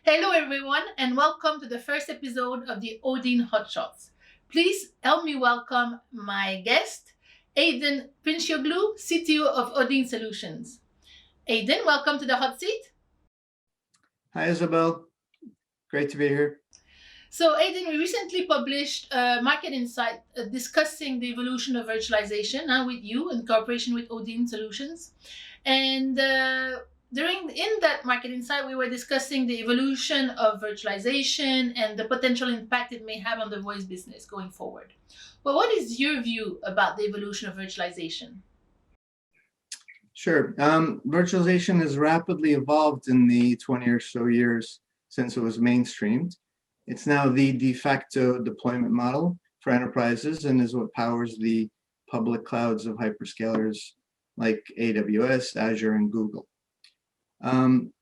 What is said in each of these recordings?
Hello, everyone, and welcome to the first episode of the Odine HotShots. Please help me welcome my guest, Aydin Pirinccioglu, CTO of Odine Solutions. Aydin, welcome to the hot seat. Hi, Isabel. Great to be here. So, Aydin, we recently published a market insight discussing the evolution of virtualization with you in cooperation with Odine Solutions. And during in that market insight, we were discussing the evolution of virtualization and the potential impact it may have on the voice business going forward. Well, what is your view about the evolution of virtualization? Sure. Virtualization has rapidly evolved in the 20 or so years since it was mainstreamed. It's now the de facto deployment model for enterprises and is what powers the public clouds of hyperscalers like AWS, Azure, and Google.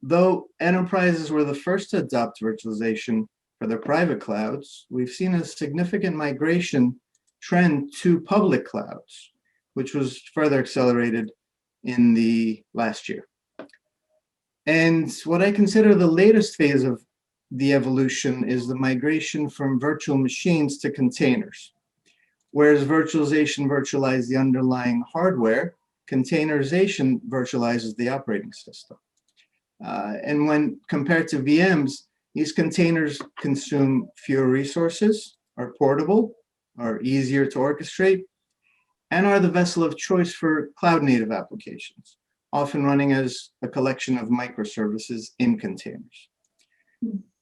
Though enterprises were the first to adopt virtualization for their private clouds, we've seen a significant migration trend to public clouds, which was further accelerated in the last year. And what I consider the latest phase of the evolution is the migration from virtual machines to containers. Whereas virtualization virtualizes the underlying hardware, containerization virtualizes the operating system. And when compared to VMs, these containers consume fewer resources, are portable, are easier to orchestrate, and are the vessel of choice for cloud-native applications, often running as a collection of microservices in containers.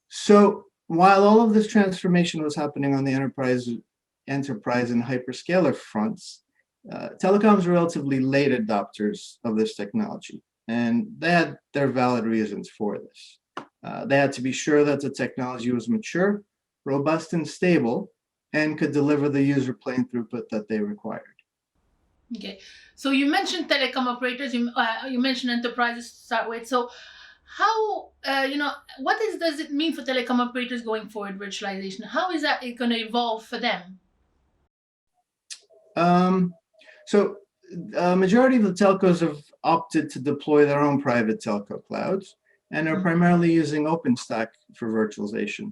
So while all of this transformation was happening on the enterprise and hyperscaler fronts, telecoms were relatively late adopters of this technology, and they had their valid reasons for this. They had to be sure that the technology was mature, robust, and stable, and could deliver the user plane throughput that they required. Okay, so you mentioned telecom operators, you mentioned enterprises to start with. So, how does it mean for telecom operators going forward? Virtualization, how is that going to evolve for them? So, a majority of the telcos have opted to deploy their own private telco clouds and are primarily using OpenStack for virtualization,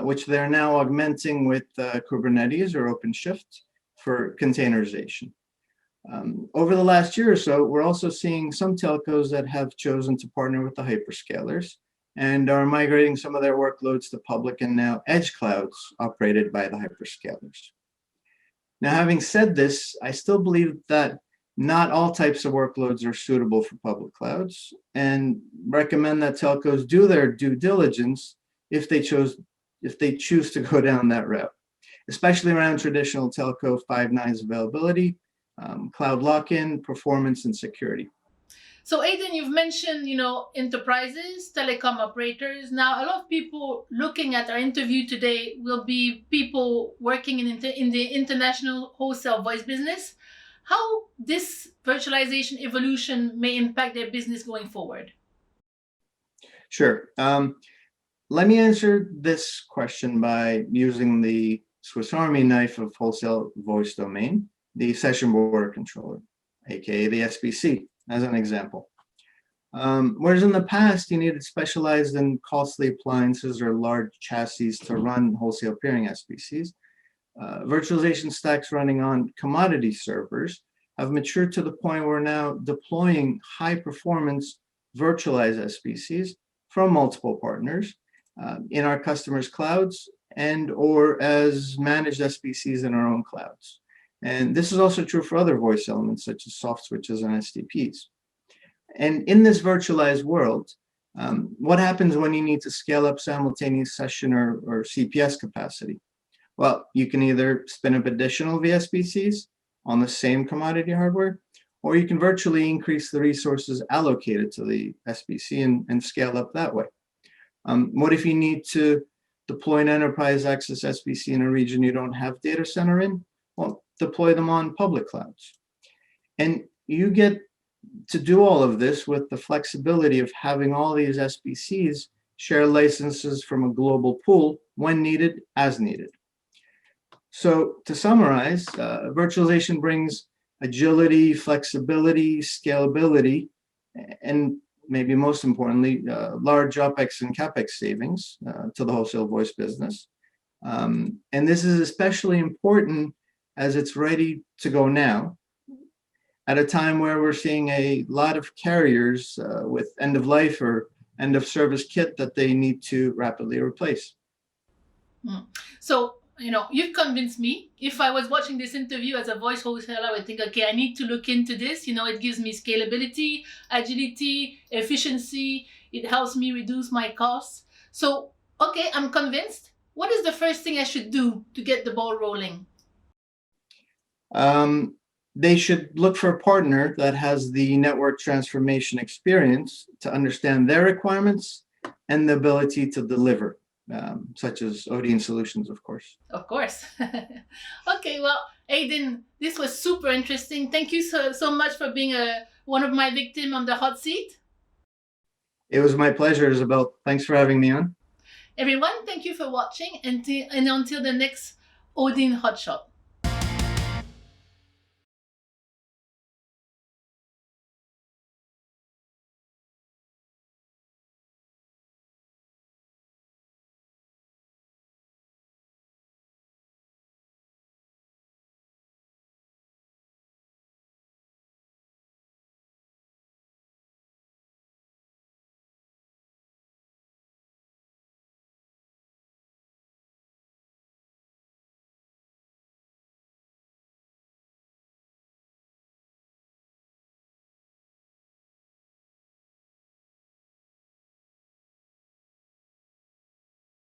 which they're now augmenting with Kubernetes or OpenShift for containerization. Over the last year or so, we're also seeing some telcos that have chosen to partner with the hyperscalers and are migrating some of their workloads to public and now edge clouds operated by the hyperscalers. Now, having said this, I still believe that not all types of workloads are suitable for public clouds and recommend that telcos do their due diligence if they choose to go down that route, especially around traditional telco 5 nines availability, cloud lock-in, performance, and security. So, Aydin, you've mentioned, enterprises, telecom operators. Now, a lot of people looking at our interview today will be people working in the international wholesale voice business. How this virtualization evolution may impact their business going forward? Sure. Let me answer this question by using the Swiss Army knife of wholesale voice domain, the session border controller, aka the SBC, as an example. Whereas in the past, you needed specialized and costly appliances or large chassis to run wholesale peering SBCs, virtualization stacks running on commodity servers have matured to the point where we're now deploying high-performance virtualized SBCs from multiple partners in our customers' clouds and or as managed SBCs in our own clouds. And this is also true for other voice elements such as soft switches and STPs. And in this virtualized world, what happens when you need to scale up simultaneous session or CPS capacity? Well, you can either spin up additional VSBCs on the same commodity hardware, or you can virtually increase the resources allocated to the SBC and scale up that way. What if you need to deploy an enterprise access SBC in a region you don't have data center in? Well, deploy them on public clouds. And you get to do all of this with the flexibility of having all these SBCs share licenses from a global pool when needed, as needed. So to summarize, virtualization brings agility, flexibility, scalability, and maybe most importantly, large OpEx and CapEx savings to the wholesale voice business. And this is especially important as it's ready to go now, at a time where we're seeing a lot of carriers with end of life or end of service kit that they need to rapidly replace. So, you've convinced me. If I was watching this interview as a voice wholesaler, I would think, okay, I need to look into this. It gives me scalability, agility, efficiency. It helps me reduce my costs. So, okay, I'm convinced. What is the first thing I should do to get the ball rolling? They should look for a partner that has the network transformation experience to understand their requirements and the ability to deliver, such as Odine Solutions, of course. Of course. Okay, well, Aydin, this was super interesting. Thank you so much for being one of my victims on the hot seat. It was my pleasure, Isabel. Thanks for having me on. Everyone, thank you for watching, and until the next Odine Hot Shot.